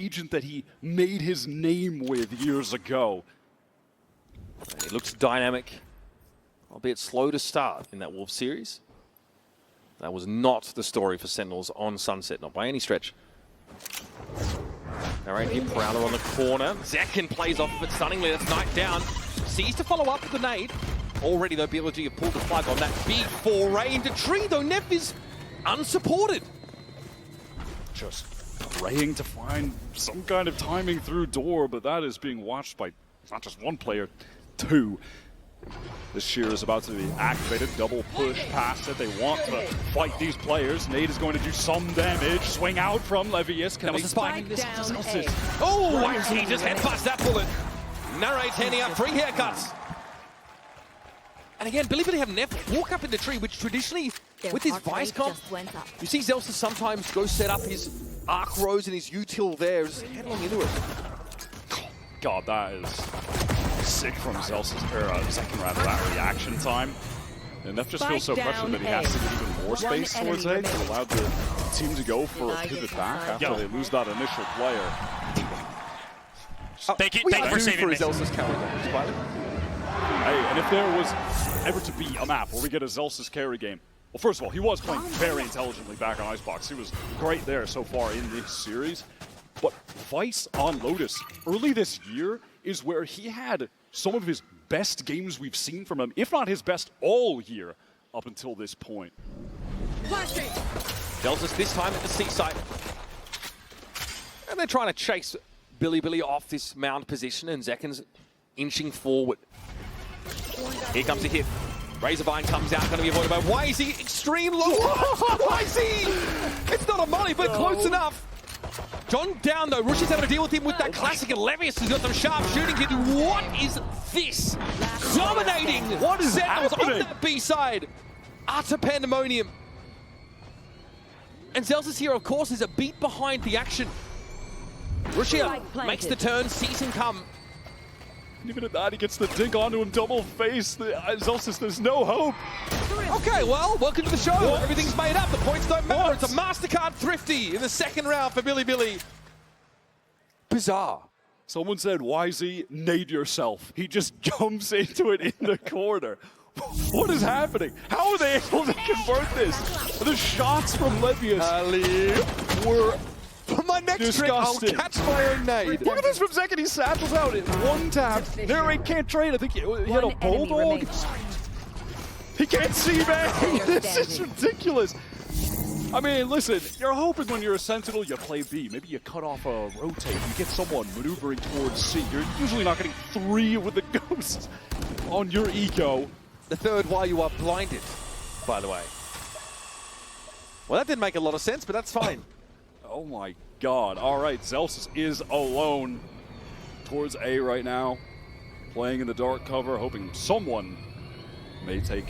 agent that he made his name with years ago. And he looks dynamic, albeit slow to start in that Wolves series. That was not the story for Sentinels on Sunset, not by any stretch. All right, here Prowler on the corner. Zekin plays off of it stunningly. That's Knight down. Sees to follow up with the nade. Already, though, BLG have pulled the plug on that big foray into tree, though Neff is unsupported. Just praying to find some kind of timing through door, but that is being watched by not just one player, two. This shear is about to be activated, double push past it. They want to fight these players. Nade is going to do some damage. Swing out from Levius. That was the spike. Oh, YZ just headbutts that bullet. Narrates handing out 3 haircuts. And again, Billy have Neff walk up in the tree, which traditionally, with his Vice comp, you see Zelsa sometimes go set up his Arc Rose and his util there, just headlong into it. God, that is sick from Zelsa's era. Second rather, that reaction time. And Neff just feels so pressured that he has to get even more space towards A to allow the team to go for a pivot back after they lose that initial player. Thank you for saving me. Zelsa's carry. Hey, and if there was ever to be a map where we get a Zelsa's carry game, well, first of all, he was playing very intelligently back on Icebox. He was great there so far in this series. But Vice on Lotus early this year is where he had some of his best games we've seen from him, if not his best all year up until this point. Zelsa's this time at the seaside. And they're trying to chase Billy off this mound position, and Zekin's inching forward. Here comes a hit. Razorvine comes out, going to be avoided by YZ. Extreme low. YZ! It's not a molly, but close enough. John down though. Rush is having to deal with him with that classic, and Levius has got some sharp shooting here. What is this? Dominating. What is Sentinels happening? on that B side. Utter pandemonium. And Zelsa's here, of course, is a beat behind the action. Rushia makes the turn, sees him come. Even at that, he gets the dig onto him, double face. Zelsa's, there's no hope. Okay, well, welcome to the show. What? Everything's made up. The points don't matter. What? It's a MasterCard Thrifty in the second round for Billy. Bizarre. Someone said, YZ, nade yourself. He just jumps into it in the corner. What is happening? How are they able to convert this? The shots from Levius were For my next trick, I'll disgusting. catch my own nade. Look at this from Zekin. He saddles out in one tap. Narrate can't trade. I think he had a bulldog. He can't see, man. This is ridiculous. I mean, listen, you're hoping when you're a Sentinel, you play B. Maybe you cut off a rotate. You get someone maneuvering towards C. You're usually not getting 3 with the ghosts on your eco. The third while you are blinded, by the way. Well, that didn't make a lot of sense, but that's fine. Oh my God. All right, Zelsis is alone towards A right now. Playing in the dark cover, hoping someone may take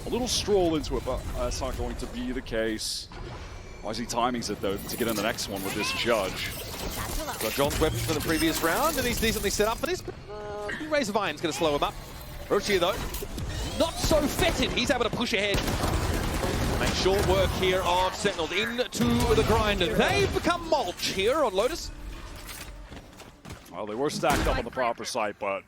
a little stroll into it, but that's not going to be the case. YZ timings it, though, to get in the next one with this judge. Got John's weapons from the previous round, and he's decently set up for this, but Razorvine's going to slow him up. Rochier, though, not so fetid. He's able to push ahead. Make short work here of Sentinels into the grinder. They've become mulch here on Lotus. Well, they were stacked up on the proper site, but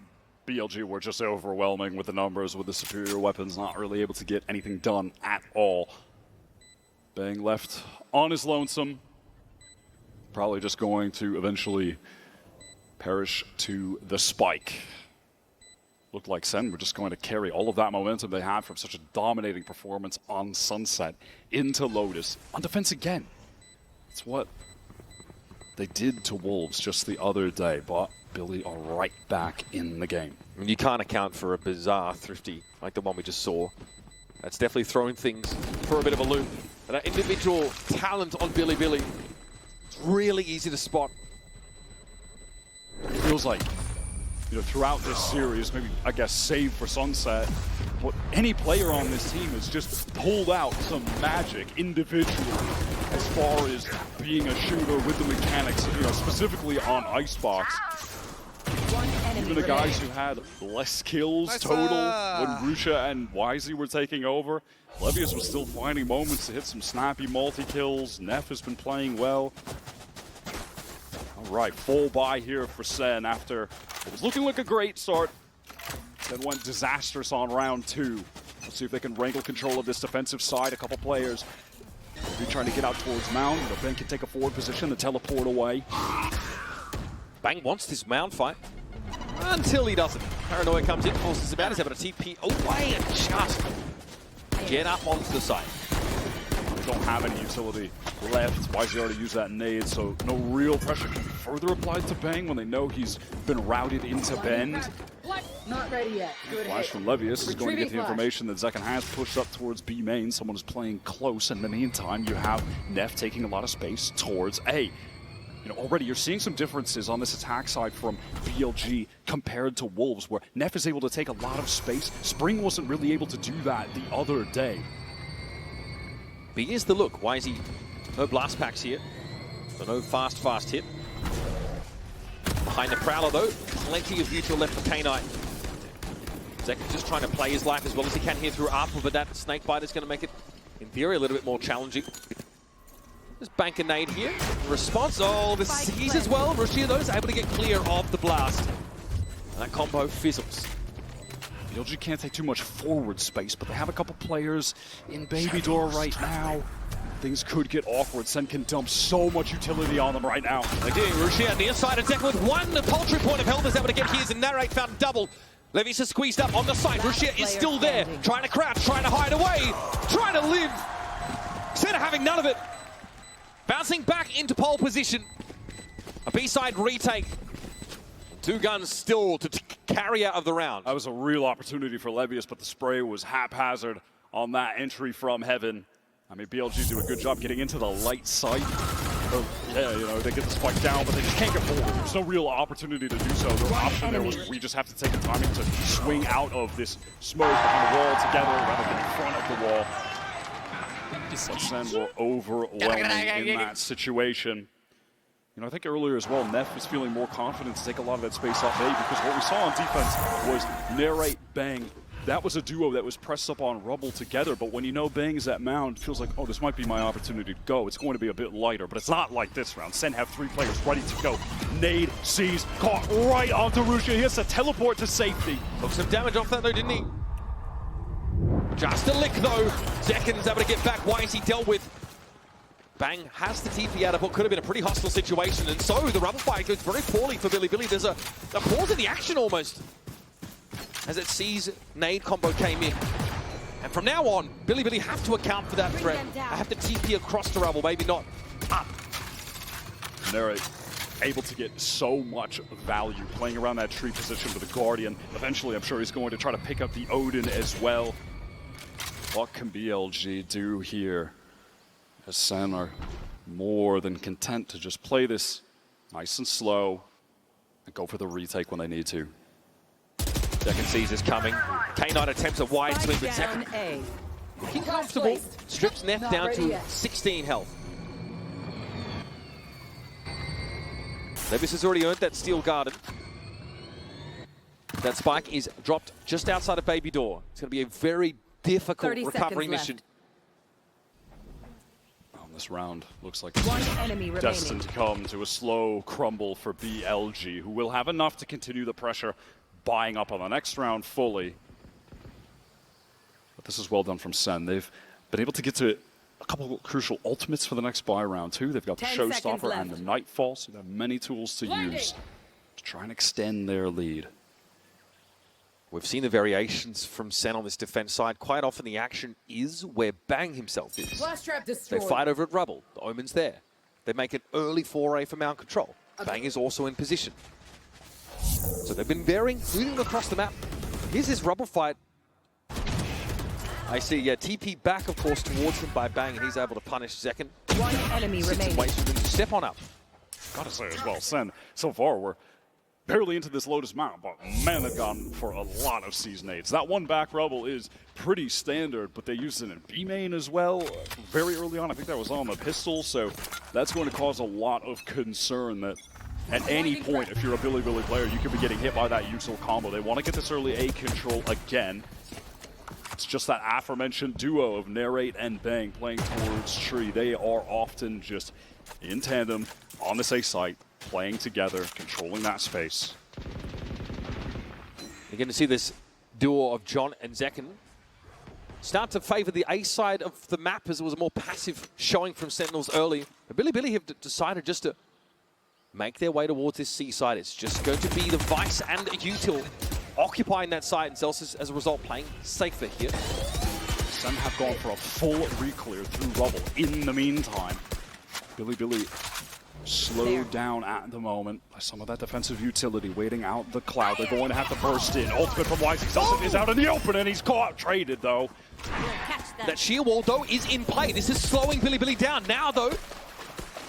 BLG were just overwhelming with the numbers, with the superior weapons, not really able to get anything done at all. Being left on his lonesome, probably just going to eventually perish to the spike. Looked like SEN were just going to carry all of that momentum they had from such a dominating performance on Sunset into Lotus. On defense again. It's what they did to Wolves just the other day, but Billy are right back in the game. You can't account for a bizarre Thrifty like the one we just saw. That's definitely throwing things for a bit of a loop. And that individual talent on Billy, it's really easy to spot. It feels like, you know, throughout this series, maybe, I guess, save for Sunset, what any player on this team has just pulled out some magic individually as far as being a shooter with the mechanics, you know, specifically on Icebox. Even the guys who had less kills total when Rusha and YZ were taking over, Levius was still finding moments to hit some snappy multi-kills. Neff has been playing well. right, full buy here for SEN after it was looking like a great start. Then went disastrous on round 2. Let's see if they can wrangle control of this defensive side. A couple players maybe trying to get out towards Mound. But Ben can take a forward position to teleport away. Bang wants this Mound fight until he doesn't. Paranoia comes in, forces him out. He's able to TP away and just get up onto the side. They don't have any utility left. YZ already used that nade, so no real pressure can be further applied to Bang when they know he's been routed into Bend. Not ready yet. Good Flash hit. from Levius is going to get the Retrieving information that Zekken has pushed up towards B main. Someone is playing close. In the meantime, you have Neff taking a lot of space towards A. You know, already you're seeing some differences on this attack side from BLG compared to Wolves, where Neff is able to take a lot of space. Spring wasn't really able to do that the other day. But here's the look. Why is he? No blast packs here. So no fast hit. Behind the Prowler though, plenty of neutral left for K-Knight. Zekken just trying to play his life as well as he can here through Arpa, but that Snakebite is going to make it, in theory, a little bit more challenging. Just bank a nade here. Response, oh, the C's as well. Rushia, though, is able to get clear of the blast. And that combo fizzles. BLG can't take too much forward space, but they have a couple players in Baby Door right now. Things could get awkward. SEN can dump so much utility on them right now. They do. Rushia on the inside of Zekken with one paltry point of health is able to get his, and Narrate found double. Levius is squeezed up on the side. Rushia is still there, trying to crouch, trying to hide away, trying to live. Instead of having none of it. Bouncing back into pole position. A B-side retake. 2 guns still to carry out of the round. That was a real opportunity for Levius, but the spray was haphazard on that entry from Heaven. I mean, BLG do a good job getting into the light side. Yeah, you know, they get the spike down, but they just can't get forward. There's no real opportunity to do so. The option there was we just have to take a timing to swing out of this smoke behind the wall together rather than in front of the wall. But SEN were overwhelming in that situation. You know, I think earlier as well, Neff was feeling more confident to take a lot of that space off A, because what we saw on defense was Narrate, Bang. That was a duo that was pressed up on Rubble together, but when you know Bang is at Mound, it feels like, oh, this might be my opportunity to go. It's going to be a bit lighter, but it's not like this round. SEN have 3 players ready to go. Nade, sees, caught right onto Rushia. He has to teleport to safety. Took some damage off that though, didn't he? Just a lick though. Zekken's able to get back. Why is he dealt with? Bang has the TP out of what could have been a pretty hostile situation, and so the rubble fight goes very poorly for Billy. There's a pause in the action almost, as it sees nade combo came in. And from now on, Billy have to account for that threat. I have to TP across the rubble, maybe not up. Narrate able to get so much value playing around that tree position with the Guardian. Eventually, I'm sure he's going to try to pick up the Odin as well. What can BLG do here? As SEN are more than content to just play this nice and slow and go for the retake when they need to. Zekken sees this coming. K-Knight attempts a wide swing, but Zekken looking comfortable. Strips Neff down to 16 health. Levis has already earned that Steel Garden. That spike is dropped just outside of Baby Door. It's going to be a very difficult recovery mission. This round looks like it's destined to come to a slow crumble for BLG, who will have enough to continue the pressure, buying up on the next round fully. But this is well done from SEN. They've been able to get to a couple of crucial ultimates for the next buy round too. They've got the Showstopper and the Nightfall, so they have many tools to use to try and extend their lead. We've seen the variations from SEN on this defense side. Quite often the action is where Bang himself is. They fight over at Rubble. The Omen's there. They make an early foray for Mount Control. Bang is also in position. So they've been varying, moving across the map. Here's this Rubble fight. I see, TP back, of course, towards him by Bang, and he's able to punish Zekken. One enemy remaining. Waits for them to step on up. Gotta say as well, SEN, so far we're barely into this Lotus Mount, but man, they've gone for a lot of Siege nades. That one back Rubble is pretty standard, but they used it in B main as well very early on. I think that was on the pistol, so that's going to cause a lot of concern that at any point, if you're a Billy player, you could be getting hit by that util combo. They want to get this early A control again. It's just that aforementioned duo of Narrate and Bang playing towards tree. They are often just in tandem on this A site, playing together, controlling that space. You're going to see this duo of John and Zekken start to favor the A side of the map as it was a more passive showing from Sentinels early. But Billy have decided just to make their way towards this C side. It's just going to be the Vice and Util occupying that side, and Celsius, as a result, playing safer here. SEN have gone for a full re-clear through rubble. In the meantime, Billy slowed down at the moment by some of that defensive utility, waiting out the cloud. They're going to have to burst in. Ultimate from YZ. Celsius is out in the open, and he's caught. Traded, though. That sheer wall, though, is in play. This is slowing Billy down. Now, though,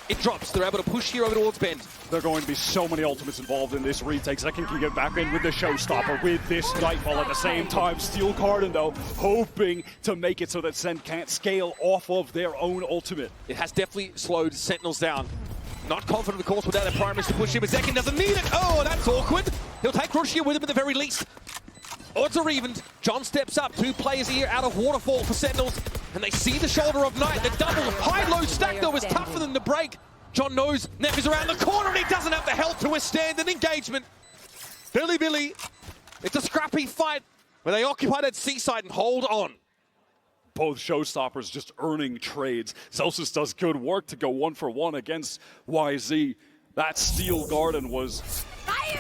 it drops. They're able to push here over towards Bend. There are going to be so many ultimates involved in this retake. Zekken can get back in with the showstopper with this Nightfall at the same time. Steel Garden, though, hoping to make it so that SEN can't scale off of their own ultimate. It has definitely slowed Sentinels down. Not confident, of course, without their primaries to push him, but Zekken doesn't need it. Oh, that's awkward. He'll take Rushia with him at the very least. Odds are evened. John steps up. 2 players here out of Waterfall for Sentinels, and they see the shoulder of Night. The double high-low stack, though, is tough for them to break. John knows Neff is around the corner, and he doesn't have the health to withstand an engagement. Billy, it's a scrappy fight where they occupy that seaside and hold on. Both showstoppers just earning trades. Celsius does good work to go 1-for-1 against YZ. That Steel Garden was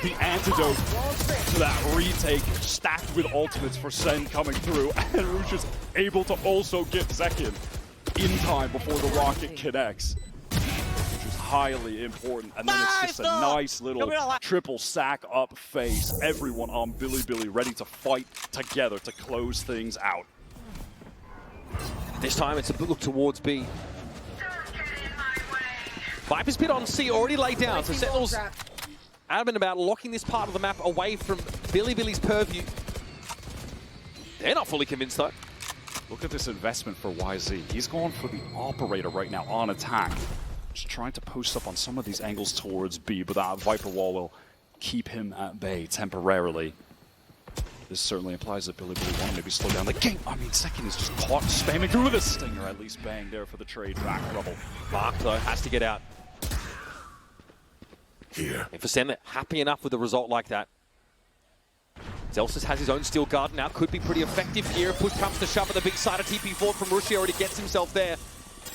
the antidote to that retake, stacked with ultimates for SEN coming through. And Rouge is able to also get Zekken in time before the rocket connects, which is highly important. And then it's just a nice little triple sack up face. Everyone on Billy ready to fight together to close things out. This time it's a look towards B. Viper's Pit on C already laid down, so Sentinels adamant about locking this part of the map away from Billy's purview. They're not fully convinced, though. Look at this investment for YZ. He's going for the operator right now on attack. Just trying to post up on some of these angles towards B, but that Viper wall will keep him at bay temporarily. This certainly implies that Billy wanted to maybe slow down the game. I mean, Zekken is just caught spamming through the stinger. At least bang there for the trade back rubble. Mark, though, has to get out. Here. And for SEN, happy enough with a result like that. Celsius has his own Steel Garden now. Could be pretty effective here. Push comes to shove at the big side of TP forward from Rushi. Already gets himself there.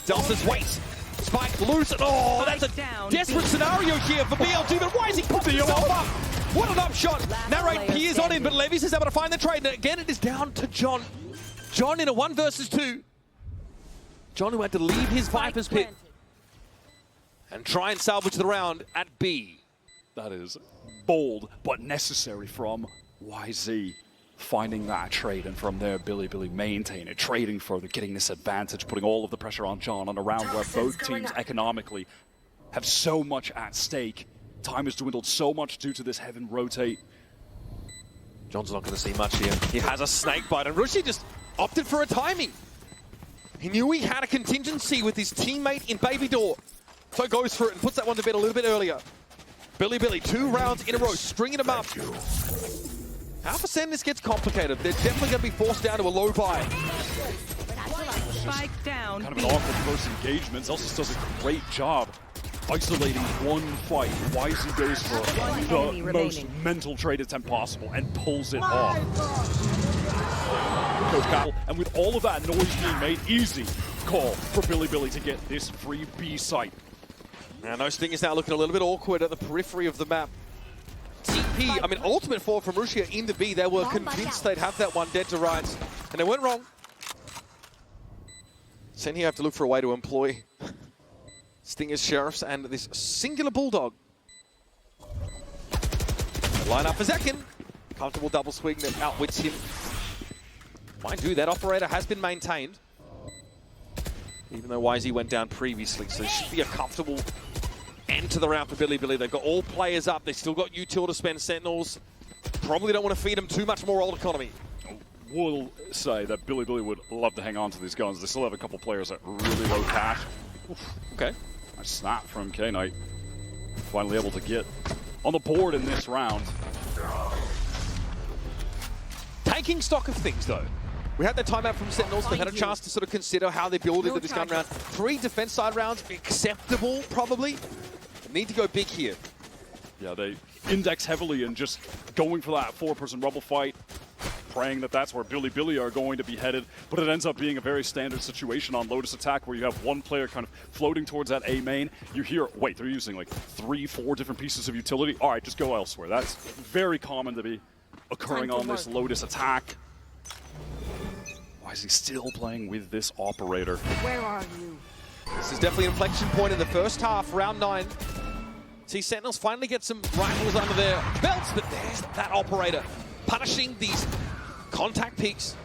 Celsius waits. Spike loose. Oh, that's a desperate scenario here for BLG. But why is he popping himself up? What an upshot. Narrate peers on him, but Levis is able to find the trade. And again, it is down to John. John in a 1 versus 2. John who had to leave his Viper's Pit and try and salvage the round at B. That is bold but necessary from YZ. Finding that trade, and from there, Billy maintain it, trading further, getting this advantage, putting all of the pressure on John on a round where both teams economically have so much at stake. Time has dwindled so much due to this heaven rotate. John's not going to see much here. He has a snake bite, and Rushi just opted for a timing. He knew he had a contingency with his teammate in Baby Door, so goes for it and puts that one to bed a little bit earlier. Billy, 2 rounds in a row, stringing them up. How for SEN this gets complicated? They're definitely going to be forced down to a low buy. Spike down. Kind of an awkward first engagement. Celsius does a great job isolating one fight. YZ goes for the most mental trade attempt possible and pulls it off. Coach Battle, and with all of that noise being made, easy call for Billy to get this free B site. Now, no Sting is now looking a little bit awkward at the periphery of the map. TP, I mean, ultimate fall from Rushia in the B. They were convinced they'd have that one dead to rights, and they went wrong. SEN here have to look for a way to employ Stingers, Sheriffs, and this singular Bulldog. Line up for Zekken. Comfortable double swing that outwits him. Mind you, that operator has been maintained, even though YZ went down previously, so it should be a comfortable end to the round for Billy. They've got all players up. They still got util to spend. Sentinels probably don't want to feed them too much more old economy. Will say that Billy would love to hang on to these guns. They still have a couple players at really low cash. Oof, okay. Nice snap from K-Knight. Finally able to get on the board in this round. Taking stock of things, though. We had that timeout from Sentinels. They had a chance to sort of consider how they build into this gun round. 3 defense side rounds, acceptable, probably. Need to go big here. Yeah, they index heavily and just going for that 4-person rubble fight, praying that that's where Billy are going to be headed, but it ends up being a very standard situation on Lotus Attack where you have one player kind of floating towards that A main. You hear, wait, they're using like 3-4 different pieces of utility. All right, just go elsewhere. That's very common to be occurring on this Lotus Attack. Why is he still playing with this operator? Where are you? This is definitely an inflection point in the first half, round 9. See Sentinels finally get some rifles under their belts, but there's that operator punishing these contact peaks.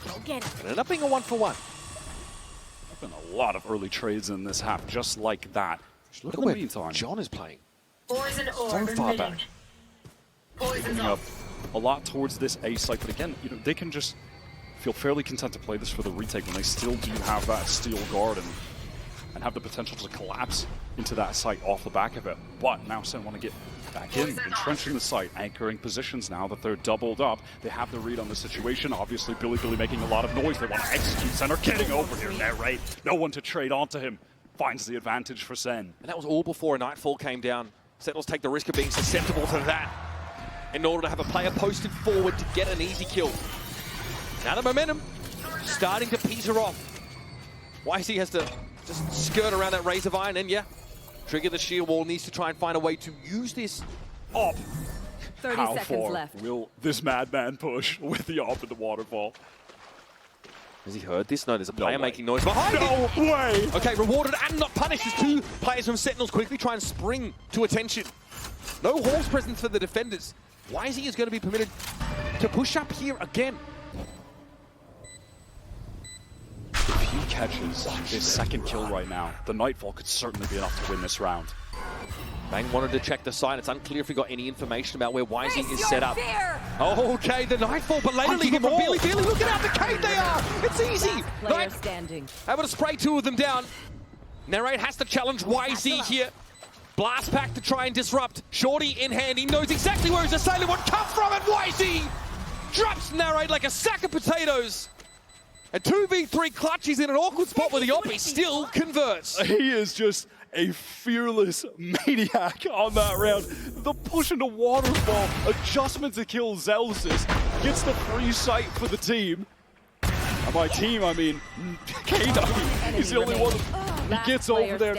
Go get it. It ended up being a 1-for-1. There's been a lot of early trades in this half just like that. Look in at the where meantime, John is playing. Poison So orb far emitting. back. Poison's picking up off. a lot towards this A site, but again, you know, they can just feel fairly content to play this for the retake when they still do have that steel guard and have the potential to collapse into that site off the back of it. But now SEN want to get back in, entrenching the site, anchoring positions now that they're doubled up. They have the read on the situation. Obviously, Billy making a lot of noise. They want to execute Center, getting over here. Narrate, no one to trade onto him. Finds the advantage for SEN. And that was all before a Nightfall came down. Sentinels take the risk of being susceptible to that in order to have a player posted forward to get an easy kill. Now the momentum starting to peter off. YC has to just skirt around that Razor Vine and, yeah, trigger the shield wall. Needs to try and find a way to use this op. 30 How seconds far left. will this madman push with the op in the waterfall? Has he heard this? No, there's a player way. making noise behind him. No way! Okay, rewarded and not punished as 2 players from Sentinels quickly try and spring to attention. No horse presence for the defenders. YZ is going to be permitted to push up here again. If he catches his second kill right now, the Nightfall could certainly be enough to win this round. Bang wanted to check the site. It's unclear if he got any information about where YZ Face is your set up. fear! Okay, the Nightfall, but later Hunting lead them from all. Billy. Look at how decayed they are. It's easy. Player Night standing. able to spray 2 of them down. Narrate has to challenge YZ here. Blast pack to try and disrupt. Shorty in hand. He knows exactly where his assailant would come from, and YZ drops Narrate like a sack of potatoes. A 2v3 clutch. He's in an awkward spot where the op still converts. He is just a fearless maniac on that round. The push into waterfall, adjustment to kill Zelsis, gets the free sight for the team. And by team, I mean K9. He's the only one. He gets over there.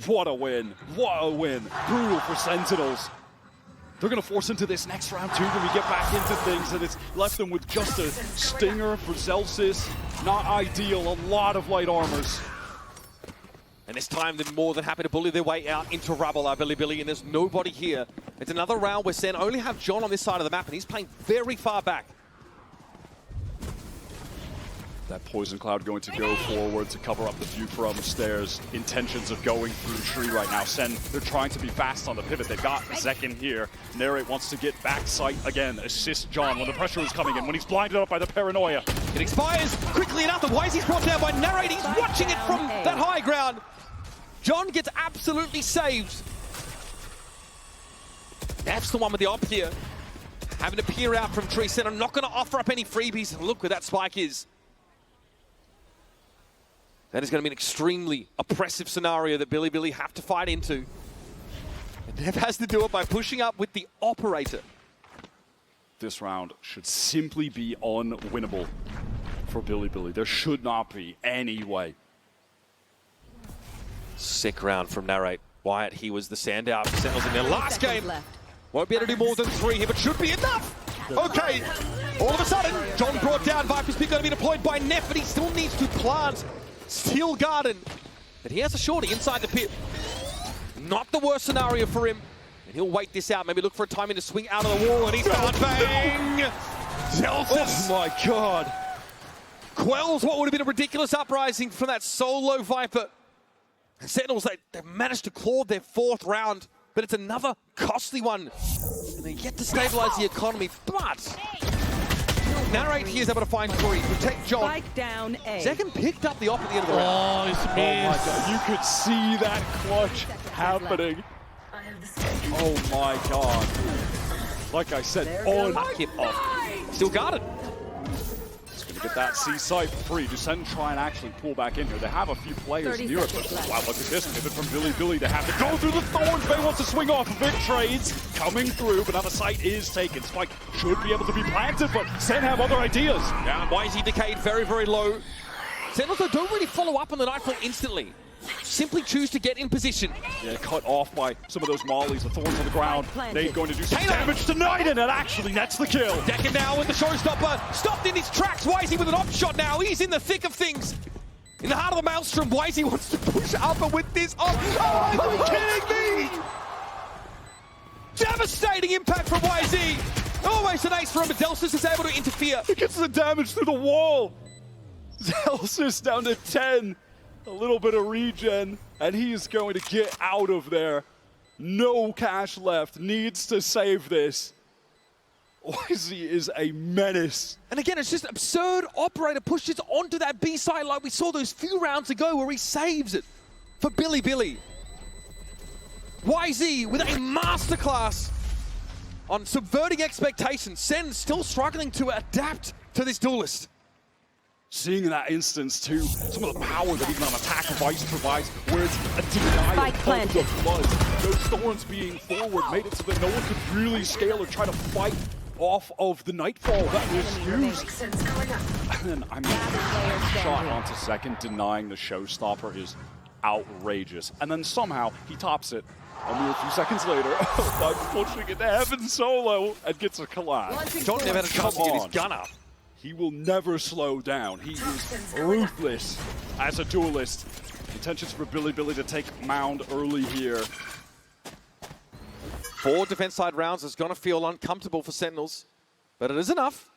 What a win. What a win. Brutal for Sentinels. They're going to force into this next round too when we get back into things, and it's left them with just a stinger for Zelsis. Not ideal, a lot of light armors. And this time they're more than happy to bully their way out into rubble, our Billy, and there's nobody here. It's another round where SEN only have John on this side of the map, and he's playing very far back. That poison cloud going to go forward to cover up the view from the stairs. Intentions of going through the tree right now. SEN, they're trying to be fast on the pivot. They've got Zek in here. Narrate wants to get back sight again. Assist John when the pressure is coming in, when he's blinded up by the paranoia. It expires quickly enough. Why is he brought down by Narrate? He's watching it from that high ground. John gets absolutely saved. That's the one with the op here. Having to peer out from tree. SEN, I'm not going to offer up any freebies. Look where that spike is. That is going to be an extremely oppressive scenario that Billy have to fight into. And Nev has to do it by pushing up with the operator. This round should simply be unwinnable for Billy. There should not be any way. Sick round from Narrate. Wyatt, he was the standout for Sentinels in their last game. Left. Won't be able to do more than 3 here, but should be enough. Okay, all of a sudden, John brought down. Viper's Peak going to be deployed by Neff, but he still needs to plant Steel Garden. But he has a shorty inside the pit. Not the worst scenario for him. And he'll wait this out, maybe look for a timing to swing out of the wall, and he's found bang! Zelsis! Oh my god! Quells what would have been a ridiculous uprising from that solo Viper. Sentinels, they've managed to claw their 4th round, but it's another costly one. And they're yet to stabilize the economy, but Narrate here is able to find 3, protect John. Spike down A. Zekin picked up the op at the end of the round. Oh my god, you could see that clutch happening. I have the same. Oh my god. Like I said, on Knock him off. Still got it. It's going to get that C site free. Do SEN try and actually pull back in here? They have a few players 30 near it, seconds but left. wow, look at this pivot from Billy. They have to go through the thorns. Bay wants to swing off of it. Trades coming through, but now the site is taken. Spike should be able to be planted, but SEN have other ideas. Yeah, YZ decayed very, very low. Sentinels though don't really follow up on the Nightfall instantly. Simply choose to get in position. Yeah, cut off by some of those mollies. The thorns on the ground. Nade going to do some K9. damage tonight, and it actually nets the kill. Decker now with the showstopper. Stopped in his tracks. YZ with an op shot now. He's in the thick of things. In the heart of the maelstrom, YZ wants to push Alpha with this op. Oh, are you kidding me? Devastating impact from YZ. Almost an ace from him, but Delsis is able to interfere. He gets the damage through the wall. Zelsis down to 10. A little bit of regen, and he's going to get out of there. No cash left. Needs to save this. YZ is a menace. And again, it's just absurd. Operator pushes onto that B side like we saw those few rounds ago where he saves it for Billy. YZ with a masterclass on subverting expectations. SEN still struggling to adapt to this duelist. Seeing in that instance too, some of the power that even an attack device provides, where it's a denial Spike of planted. the flood. Those thorns being forward made it so that no one could really scale or try to fight off of the Nightfall that was used. Toxins going up. And then, I mean, player shot standing. onto second, denying the showstopper is outrageous. And then somehow he tops it a mere few seconds later by pushing it to heaven solo and gets a collapse. John never had a chance to get his on. gun up. He will never slow down. He is ruthless as a duelist. Intentions for Billy to take Mound early here. 4 defense side rounds is going to feel uncomfortable for Sentinels, but it is enough.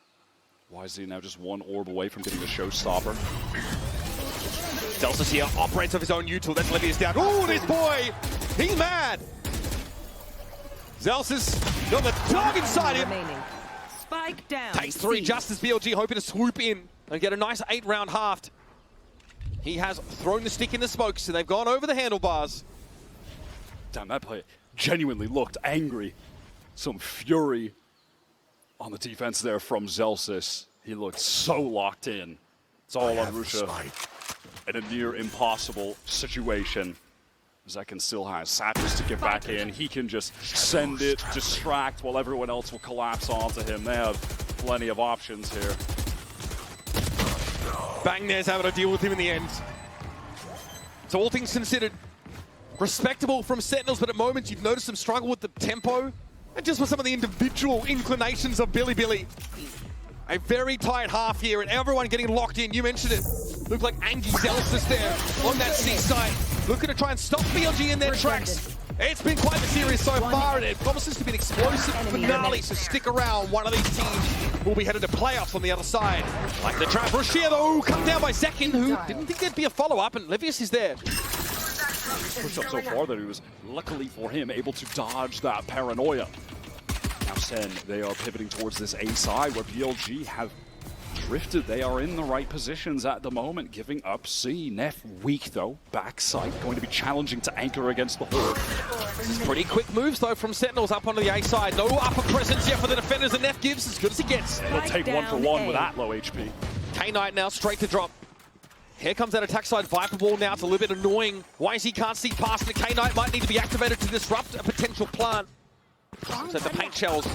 YZ now just one orb away from getting the showstopper. Delsis here operates of his own U-tool. That's Livius down. Oh, this boy! He's mad! Zelsis got the dog inside him. Remaining. Spike down. Takes 3 C. just as BLG hoping to swoop in and get a nice 8-round halved. He has thrown the stick in the smoke, so they've gone over the handlebars. Damn, that player genuinely looked angry. Some fury on the defense there from Zelsis. He looked so locked in. It's all on Rusha in a near impossible situation. Zekin still has Satchels to get back in. He can just send it, distract, while everyone else will collapse onto him. They have plenty of options here. Bangnair's able to deal with him in the end. So all things considered, respectable from Sentinels, but at moments you've noticed them struggle with the tempo and just with some of the individual inclinations of Billy. A very tight half here and everyone getting locked in. You mentioned it. Looked like Angie Zelsis there on that C side. Looking to try and stop BLG in their tracks. It's been quite the series so far, and it promises to be an explosive finale, so stick around. One of these teams will be headed to playoffs on the other side. Like the trap rush here, though, cut down by Zekin, who didn't think there'd be a follow-up, and Livius is there. Pushed up so far that he was, luckily for him, able to dodge that paranoia. Now SEN, they are pivoting towards this A side where BLG have drifted. They are in the right positions at the moment, giving up C. Neff weak though, backside, going to be challenging to anchor against the Horde. Pretty quick moves though from Sentinels up onto the A side. No upper presence yet for the defenders, and Neff gives as good as he gets. He'll take one for down one A. with that low HP. K9 now straight to drop. Here comes that attack side Viper Ball now. It's a little bit annoying. YZ can't see past it. K9 might need to be activated to disrupt a potential plant. So the paint shells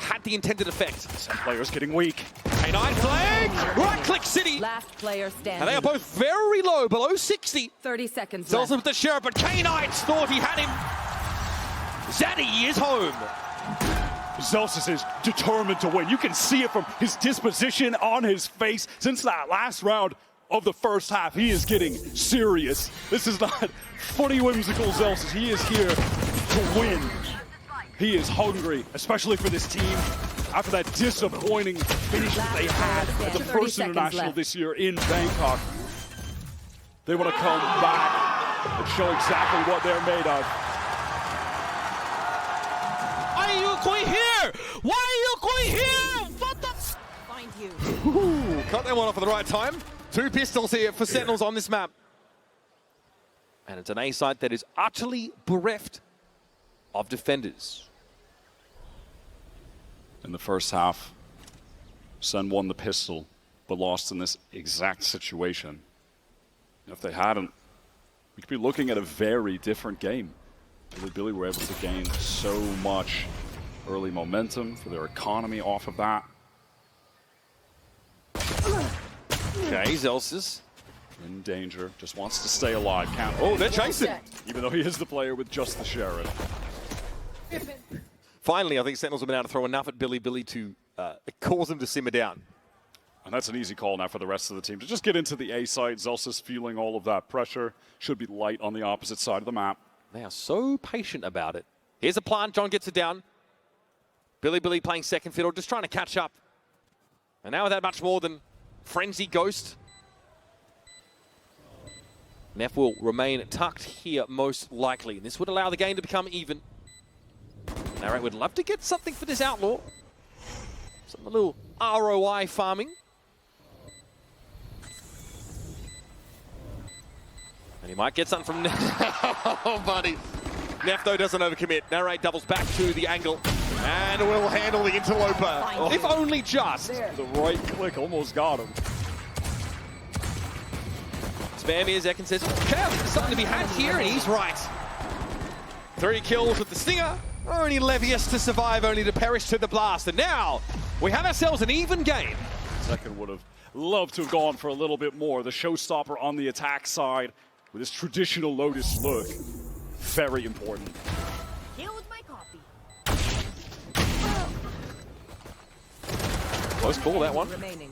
had the intended effect. Some players getting weak. K9 flag! Right-click City! Last player standing. And they are both very low, below 60. 30 seconds Zelsis left. with the sheriff, but K9 thought he had him. Zaddy is home. Zelsis is determined to win. You can see it from his disposition on his face since that last round of the first half. He is getting serious. This is not funny, whimsical Zelsis. He is here to win. He is hungry, especially for this team. After that disappointing finish that they had at the 30 first seconds international left. this year in Bangkok. They want to come back and show exactly what they're made of. Why are you going here? Why are you going here? What the? Find you. Ooh, cut that one off at the right time. 2 pistols here for Sentinels on this map. And it's an A side that is utterly bereft of defenders. In the first half, SEN won the pistol. but lost in this exact situation. If they hadn't, we could be looking at a very different game. Billy were able to gain so much early momentum for their economy off of that. Okay, Zelsis. In danger, just wants to stay alive. Can't. Oh, they're chasing. Even though he is the player with just the Sharon. Finally, I think Sentinels have been able to throw enough at Billy to cause him to simmer down. And that's an easy call now for the rest of the team to just get into the A site. Zelsis feeling all of that pressure. Should be light on the opposite side of the map. They are so patient about it. Here's a plant. John gets it down. Billy playing second fiddle, just trying to catch up. And now without much more than Frenzy Ghost. Neff will remain tucked here most likely. This would allow the game to become even. Narrate would love to get something for this Outlaw. Some little ROI farming. And he might get something from Neff. Oh, buddy. Neff, though, doesn't overcommit. Narrate doubles back to the angle. And will handle the interloper. Oh, if only just. The right click almost got him. Spam here, Zekin says, chaos is something to be had here, and he's right. 3 kills with the Stinger. Only Levius to survive, only to perish to the blast. And now, we have ourselves an even game. Second would have loved to have gone for a little bit more. The showstopper on the attack side with his traditional Lotus look. Very important. Here with my copy. Close call, that one. Remaining.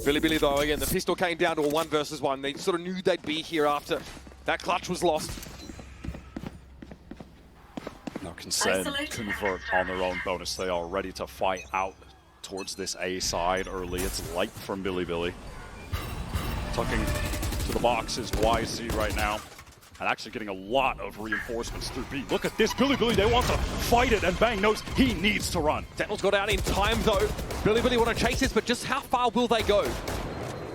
Billy, though, again, the pistol came down to a 1 versus 1. They sort of knew they'd be here after that clutch was lost. Now can SEN convert on their own bonus. They are ready to fight out towards this A side early. It's light from Billy. Tucking to the box is YZ right now. And actually getting a lot of reinforcements through B. Look at this, Billy, they want to fight it, and Bang knows he needs to run. Sentinels got out in time, though. Billy want to chase this, but just how far will they go?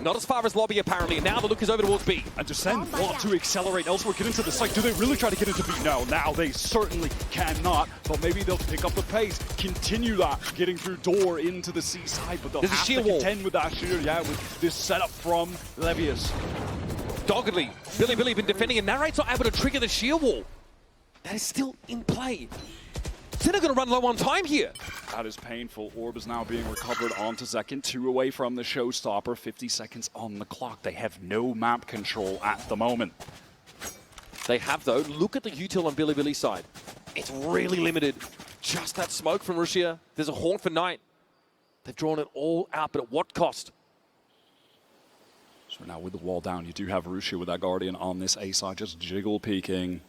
Not as far as lobby, apparently, and now the look is over towards B. And does SEN want to accelerate elsewhere, get into the site? Do they really try to get into B? No, now they certainly cannot, but maybe they'll pick up the pace, continue that, getting through door into the C side, but they'll There's have a sheer to wall. contend with that sheer, with this setup from Levius. Doggedly, Billy been defending, and Narrate's not able to trigger the sheer wall. That is still in play. Senna going to run low on time here. That is painful. Orb is now being recovered onto Zekin. 2 away from the showstopper. 50 seconds on the clock. They have no map control at the moment. They have, though. Look at the util on Billy's side. It's really limited. Just that smoke from Rushia. There's a Haunt for Night. They've drawn it all out, but at what cost? So now with the wall down, you do have Rushia with that Guardian on this A side, just jiggle peeking.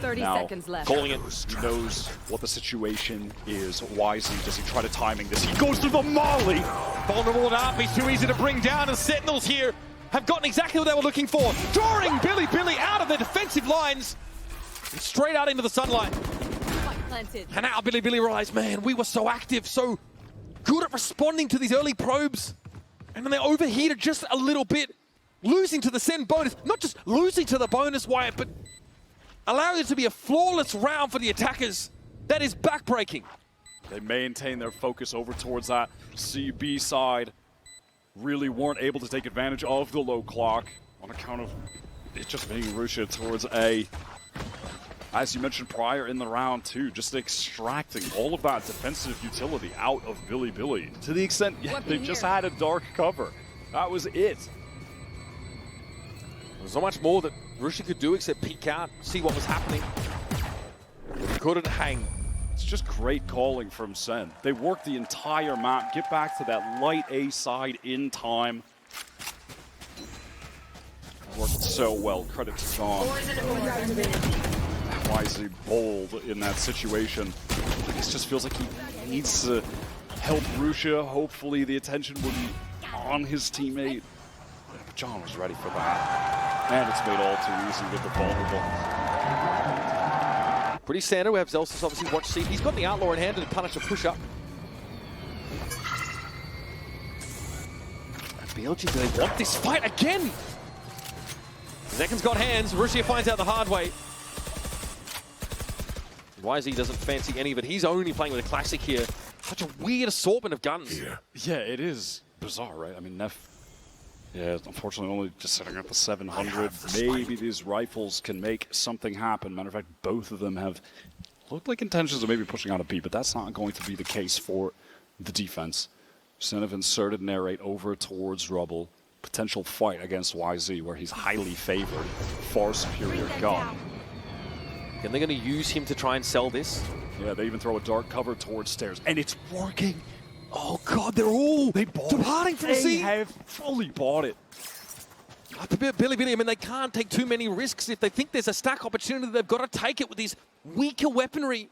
30 Now, seconds left. Calling it. He knows what the situation is. Wisely, does he try to timing this? He goes through the molly! Vulnerable enough, he's too easy to bring down, and Sentinels here have gotten exactly what they were looking for. Drawing Billy out of the defensive lines and straight out into the sunlight. Spike planted. And now Billy realized, man, we were so active, so good at responding to these early probes. And then they overheated just a little bit, losing to the SEN bonus. Not just losing to the bonus, Wyatt, but allowing it to be a flawless round for the attackers. That is backbreaking. They maintain their focus over towards that CB side. Really weren't able to take advantage of the low clock on account of it just being Rushia towards A. As you mentioned prior in the round too, just extracting all of that defensive utility out of Billy to the extent they just had a dark cover. That was it. There's not much more that Rushia could do except peek out, see what was happening. Couldn't hang. It's just great calling from SEN. They work the entire map, get back to that light A side in time. Worked so well. Credit to John. Wisely bold in that situation. It just feels like he needs to help Rushia. Hopefully the attention will be on his teammate. But John was ready for that. And it's made all too easy with the vulnerable. Pretty standard. We have Zelsis obviously watch C. He's got the Outlaw in hand to punish a push-up. And BLG, do they want this fight again? Zekin's got hands. Rushia finds out the hard way. YZ doesn't fancy any of it. He's only playing with a classic here. Such a weird assortment of guns. Yeah, it is bizarre, right? I mean, Neff, yeah, unfortunately only just sitting at the 700. Maybe these rifles can make something happen. Matter of fact, both of them have looked like intentions of maybe pushing out a B, but that's not going to be the case for the defense. SEN have inserted Narrate over towards Rubble. Potential fight against YZ, where he's highly favored. Far superior gun. And they're going to use him to try and sell this. Yeah, they even throw a dark cover towards stairs, and it's working. Oh God, they're all departing from the They scene. have fully bought it. Billy, I mean, they can't take too many risks. If they think there's a stack opportunity, they've got to take it with these weaker weaponry.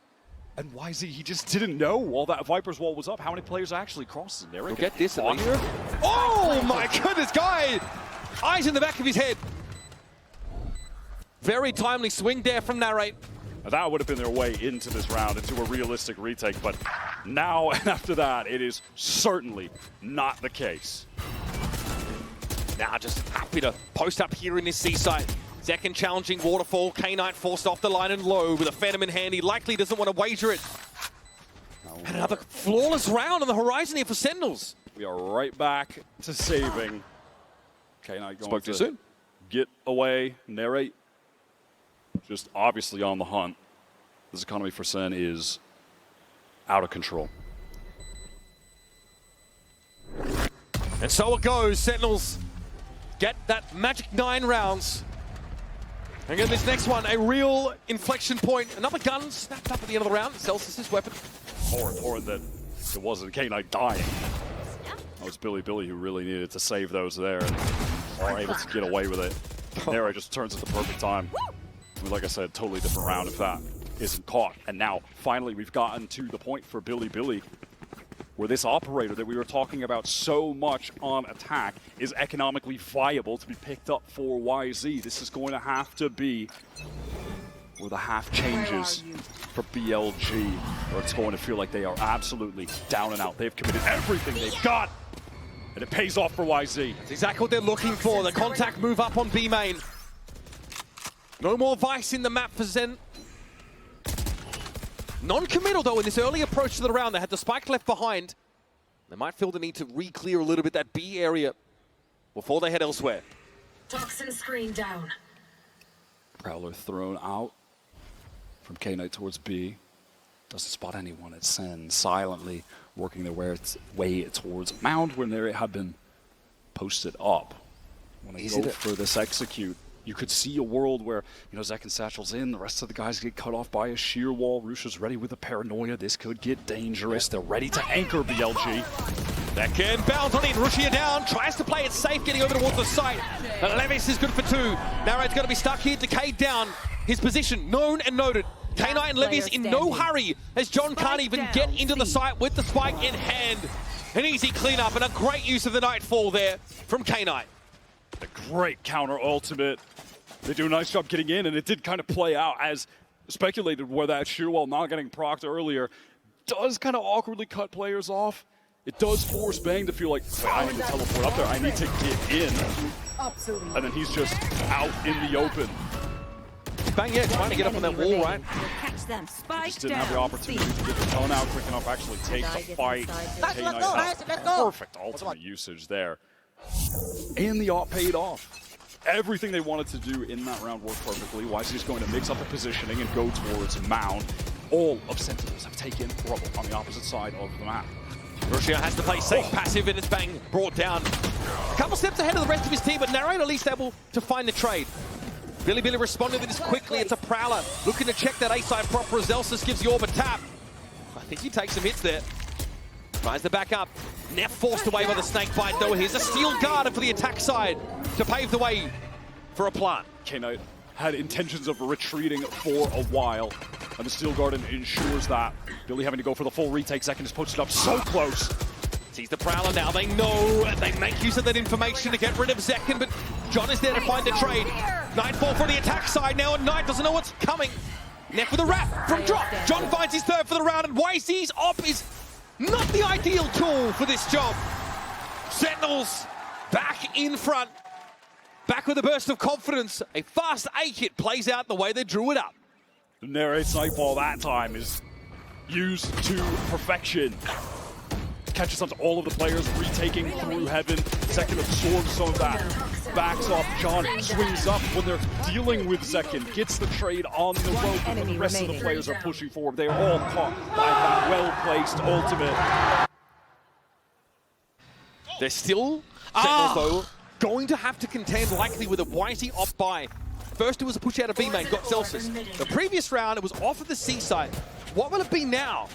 And YZ, he just didn't know while that Viper's wall was up how many players actually crossed in there. We'll get this on here. Oh my goodness, guy! Eyes in the back of his head. Very timely swing there from Narrate. That would have been their way into this round, into a realistic retake, but now and after that, it is certainly not the case. Now just happy to post up here in this seaside. Zekken challenging Waterfall. K-Knight forced off the line and low with a Phantom in hand. He likely doesn't want to wager it. And another flawless round on the horizon here for Sentinels. We are right back to saving. K-Knight going Spoke too soon. Get away, Narrate. Just obviously on the hunt. This economy for SEN is out of control. And so it goes. Sentinels get that magic 9 rounds. And again, this next one, a real inflection point. Another gun snapped up at the end of the round. Celsius his weapon. Horrid that it wasn't K-Knight dying. That was Billy who really needed to save those there and are able to get away with it. Narrate just turns at the perfect time. I mean, like I said, totally different round if that isn't caught. And now, finally, we've gotten to the point for Billy, where this operator that we were talking about so much on attack is economically viable to be picked up for YZ. This is going to have to be where the half changes for BLG, or it's going to feel like they are absolutely down and out. They've committed everything they've got, and it pays off for YZ. That's exactly what they're looking for. The contact move up on B main. No more Vice in the map for Zen. Non-committal though in this early approach to the round. They had the spike left behind. They might feel the need to re-clear a little bit that B area before they head elsewhere. Toxin screen down. Prowler thrown out from K-Knight towards B. Doesn't spot anyone at SEN, silently working their way towards Mound when they had been posted up. When they go for this execute, you could see a world where, you know, Zekken satchel's in, the rest of the guys get cut off by a sheer wall. Rusha's ready with a paranoia. This could get dangerous. They're ready to anchor BLG. Zekken bounds on in, Rushia down, tries to play it safe, getting over towards the site. Levis is good for 2. Narrate's going to be stuck here, decayed down. His position known and noted. K-Knight and Levis in no hurry as John can't even get into the site with the spike in hand. An easy cleanup and a great use of the Nightfall there from K-Knight. A great counter ultimate. They do a nice job getting in, and it did kind of play out as speculated, where that sheer wall not getting procced earlier does kind of awkwardly cut players off. It does force Bang to feel like, I need to teleport up there, I need to get in. And then he's just out in the open. Bang, yeah, trying to get up on that wall, right? Catch them. Spike Just didn't have the opportunity to get the tone out quick enough, actually take the fight. Perfect ultimate usage there. And the op paid off. Everything they wanted to do in that round worked perfectly. YZ is going to mix up the positioning and go towards Mound. All of Sentinels have taken Rubble on the opposite side of the map. Rushia has to play safe, passive, and it's Bang brought down. A couple steps ahead of the rest of his team, but Narrate at least able to find the trade. Billy responded to this quickly. It's a Prowler looking to check that A-side proper as Elsis gives the orb a tap. I think he takes some hits there. Tries to back up. Neff forced away by the snake bite though. Here's a steel guard for the attack side to pave the way for a plant. K-Knight had intentions of retreating for a while, and the steel guard ensures that. Billy having to go for the full retake. Zekken is posted up so close. Sees the Prowler now. They know, they make use of that information to get rid of Zekken, but John is there to find the trade. Nightfall for the attack side now, and Knight doesn't know what's coming. Neff with a wrap from drop. John finds his third for the round, and YZ's op is not the ideal tool for this job. Sentinels back in front. Back with a burst of confidence. A fast A-hit plays out the way they drew it up. The Narrate's Nightfall that time is used to perfection. Catches onto all of the players, retaking through heaven. Zekin absorbs some of that. Backs off. John swings up when they're dealing with Zekin. Gets the trade on the rope, and the rest of the players are pushing forward. They are all caught by that well-placed ultimate. They're still, Sentinels though, going to have to contend likely with a YZ off by. First it was a push out of B main, got Celsius. The previous round it was off of the C side. What will it be now?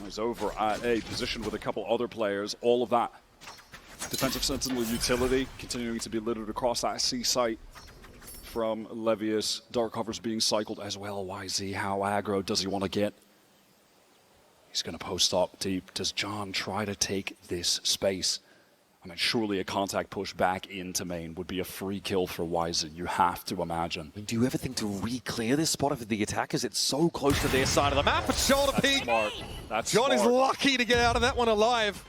He's over at A, positioned with a couple other players. All of that defensive sentinel utility continuing to be littered across that C site from Levius. Dark covers being cycled as well. YZ, how aggro does he want to get? He's going to post up deep. Does John try to take this space? I mean, surely a contact push back into main would be a free kill for YZ. You have to imagine. Do you ever think to re-clear this spot of the attackers? It's so close to their side of the map. But shoulder peek. Smart. That's John smart. is lucky to get out of that one alive.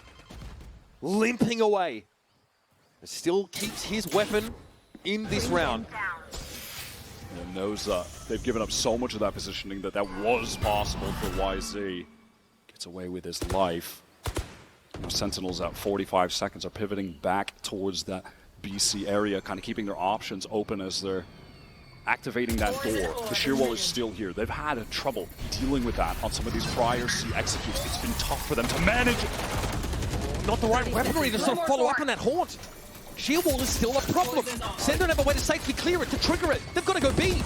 Limping away. But still keeps his weapon in this round. And knows they've given up so much of that positioning that was possible for YZ. Gets away with his life. Sentinels at 45 seconds are pivoting back towards that BC area, kind of keeping their options open as they're activating that door. The shear wall is still here. They've had trouble dealing with that on some of these prior C executes. It's been tough for them to manage. Not the right weaponry to sort of follow up on that haunt. Shear wall is still a problem. Sen don't have a way to safely clear it, to trigger it. They've got to go B.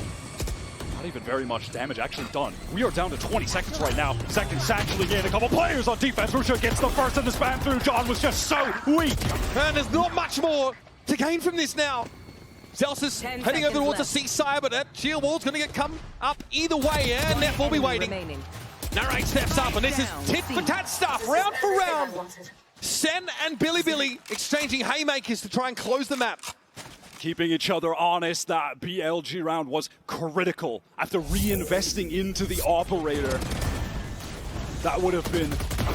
Not even very much damage actually done. We are down to 20 seconds right now. Second satcheling in, a couple players on defense. Rusha gets the first in the spam through. John was just so weak. And there's not much more to gain from this now. Celsius heading over towards the C side, but that shield wall's going to get come up either way, and Neff will be waiting. Narrate steps up, and this is tit for tat stuff, round for round. Sen and Billy exchanging haymakers to try and close the map. Keeping each other honest, that BLG round was critical. After reinvesting into the operator, that would have been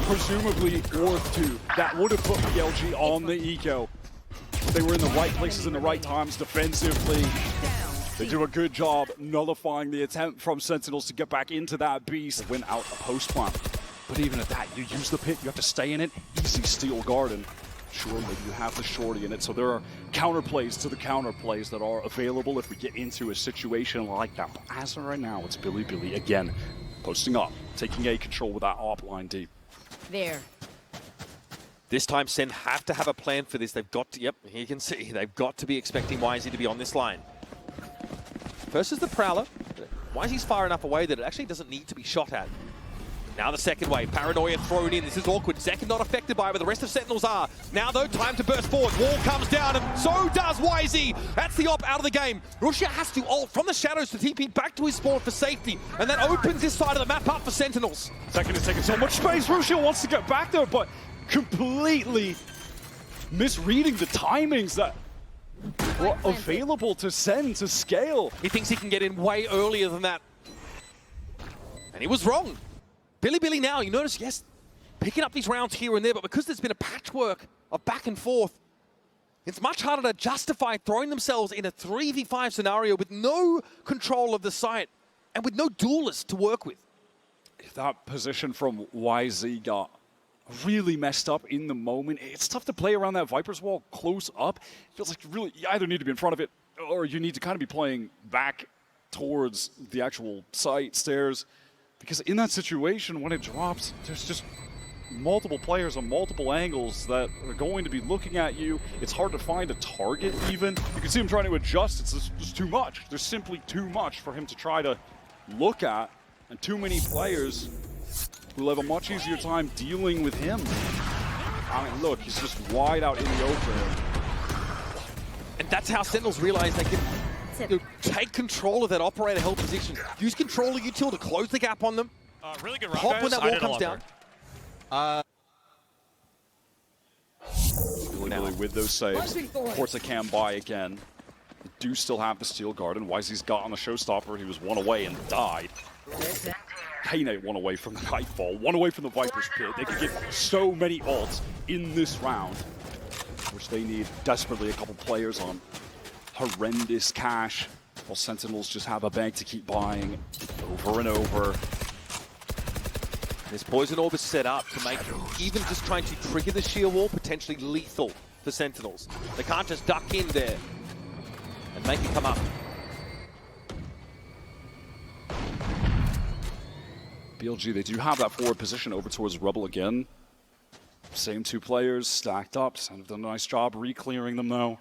presumably worth two. That would have put BLG on the eco. They were in the right places in the right times defensively. They do a good job nullifying the attempt from Sentinels to get back into that beast. Win out a post plant. But even at that, you use the pit, you have to stay in it. Easy steel garden. Sure, maybe you have the shorty in it, so there are counterplays to the counterplays that are available if we get into a situation like that. But as of right now, it's Billy again, posting up, taking A control with that op line deep. There. This time, Sen have to have a plan for this. They've got to, yep, here you can see, they've got to be expecting YZ to be on this line. First is the Prowler. YZ's far enough away that it actually doesn't need to be shot at. Now the second wave, Paranoia thrown in. This is awkward. Zekin not affected by it, but the rest of Sentinels are. Now though, time to burst forward. Wall comes down, and so does YZ. That's the op out of the game. Russia has to ult from the shadows to TP back to his spawn for safety, and that opens this side of the map up for Sentinels. Zekin is taking so much space. Russia wants to get back there, but completely misreading the timings that were available to Sen to scale. He thinks he can get in way earlier than that. And he was wrong. Billy now, you notice, yes, picking up these rounds here and there, but because there's been a patchwork of back and forth, it's much harder to justify throwing themselves in a 3v5 scenario with no control of the site and with no duelist to work with. That position from YZ got really messed up in the moment. It's tough to play around that Viper's wall close up. It feels like you either need to be in front of it or you need to kind of be playing back towards the actual site, stairs. Because in that situation, when it drops, there's just multiple players on multiple angles that are going to be looking at you. It's hard to find a target even. You can see him trying to adjust. It's just too much. There's simply too much for him to try to look at. And too many players will have a much easier time dealing with him. I mean, look, he's just wide out in the open. And that's how Sentinels realize they can take control of that operator held position. Use controller util to close the gap on them. Really good round, Pop guys. when that wall comes down. Billy with those saves. Forza cam by again. They do still have the steel guard, and YZ's got on the showstopper. He was one away and died. Kane one away from the Nightfall, one away from the Viper's Pit. They could get so many ults in this round, which they need desperately a couple players on. Horrendous cash, while Sentinels just have a bank to keep buying over and over. This poison orb is set up to make even just trying to trigger the shear wall potentially lethal for Sentinels. They can't just duck in there and make it come up. BLG, they do have that forward position over towards Rebel again. Same two players stacked up. Sen have done a nice job re-clearing them though.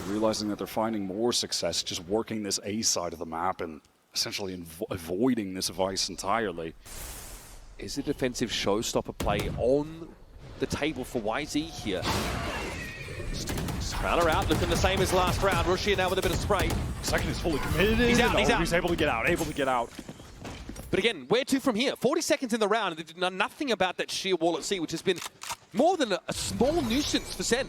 Realizing that they're finding more success just working this A side of the map and essentially avoiding this Vice entirely. Is the defensive showstopper play on the table for YZ here? Crowner out, looking the same as last round. Rushia now with a bit of spray. Second is fully committed. He's out, he's out. He's able to get out, But again, where to from here? 40 seconds in the round, and they did nothing about that sheer wall at sea, which has been more than a small nuisance for Sen.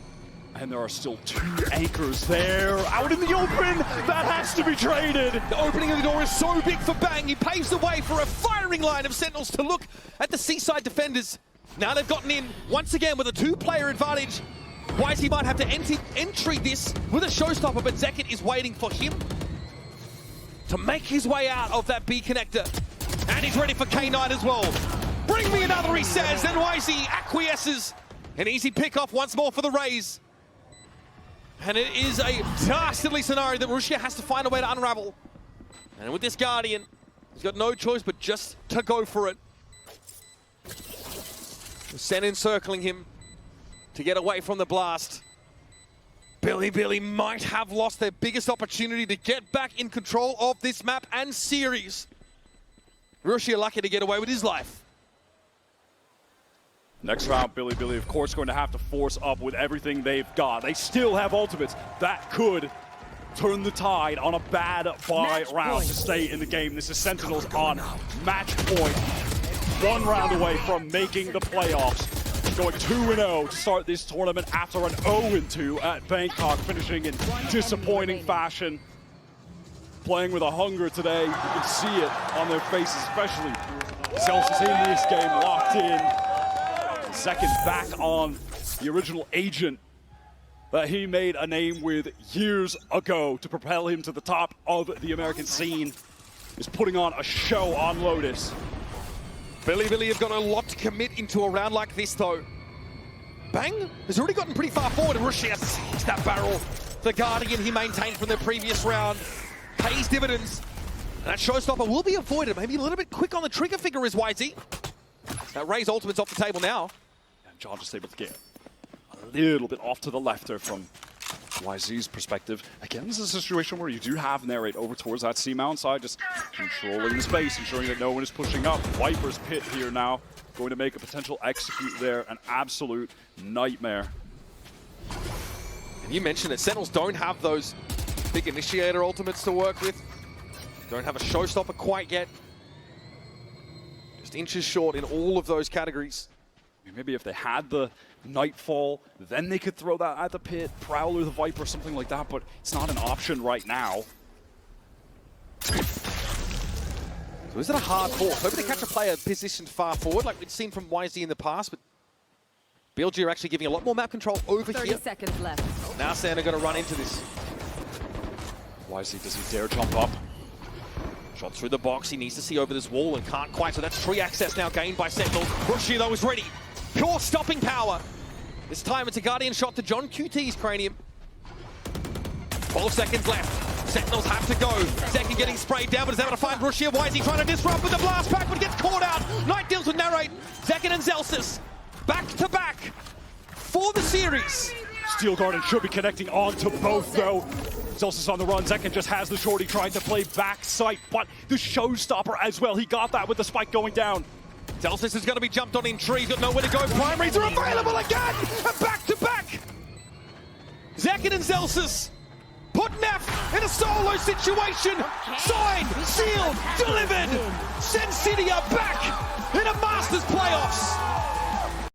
And there are still 2 anchors there. Out in the open! That has to be traded! The opening of the door is so big for Bang. He paves the way for a firing line of Sentinels to look at the seaside defenders. Now they've gotten in once again with a 2-player advantage. YZ might have to entry this with a showstopper, but Zekit is waiting for him to make his way out of that B connector. And he's ready for K9 as well. Bring me another, he says. Then YZ acquiesces. An easy pick off once more for the Rays. And it is a dastardly scenario that Rushia has to find a way to unravel. And with this Guardian, he's got no choice but just to go for it. Sen encircling him to get away from the blast. Billy might have lost their biggest opportunity to get back in control of this map and series. Rushia lucky to get away with his life. Next round, Billy of course going to have to force up with everything they've got. They still have ultimates. That could turn the tide on a bad buy round to stay in the game. This is Sentinels on match point. 1 round away from making the playoffs. Going 2-0 to start this tournament after an 0-2 at Bangkok, finishing in disappointing fashion. Playing with a hunger today. You can see it on their faces, especially Celsius in this game, locked in. Second back on the original agent that he made a name with years ago to propel him to the top of the American scene. Is putting on a show on Lotus. Billy have got a lot to commit into a round like this though. Bang has already gotten pretty far forward and Rushia sees that barrel. The Guardian he maintained from the previous round pays dividends. And that showstopper will be avoided. Maybe a little bit quick on the trigger finger is YZ. That Ray's ultimate's off the table now. And John just able to get a little bit off to the left there from YZ's perspective. Again, this is a situation where you do have Narrate over towards that C-mount side, just controlling the space, ensuring that no one is pushing up. Viper's pit here now, going to make a potential execute there, an absolute nightmare. And you mentioned that Sentinels don't have those big initiator ultimates to work with. Don't have a showstopper quite yet. Just inches short in all of those categories. Maybe if they had the Nightfall, then they could throw that at the pit, Prowler, the Viper, something like that, but it's not an option right now. So is it a hard force? Hoping to catch a player positioned far forward, like we've seen from YZ in the past, but BLG are actually giving a lot more map control over 30 here. seconds left. Now SEN are going to run into this. YZ, does he dare jump up? Shot through the box, he needs to see over this wall and can't quite, so that's tree access now gained by Sentinel. Rushia though is ready. Pure stopping power. This time it's a Guardian shot to John QT's cranium. 12 seconds left. Sentinels have to go. Second getting sprayed down, but is able to find Rushia. YZ trying to disrupt with the blast pack, but gets caught out. Knight deals with Narrate. Zekin and Zelsis back to back for the series. Steel Garden should be connecting onto both though. Zelsis on the run. Zekin just has the shorty trying to play back sight, but the showstopper as well. He got that with the spike going down. Zelsis is going to be jumped on in tree. Got nowhere to go. Primaries are available again. And back to back. Zekin and Zelsis put Neff in a solo situation. Signed, sealed, delivered. Sen City are back in a Masters playoffs.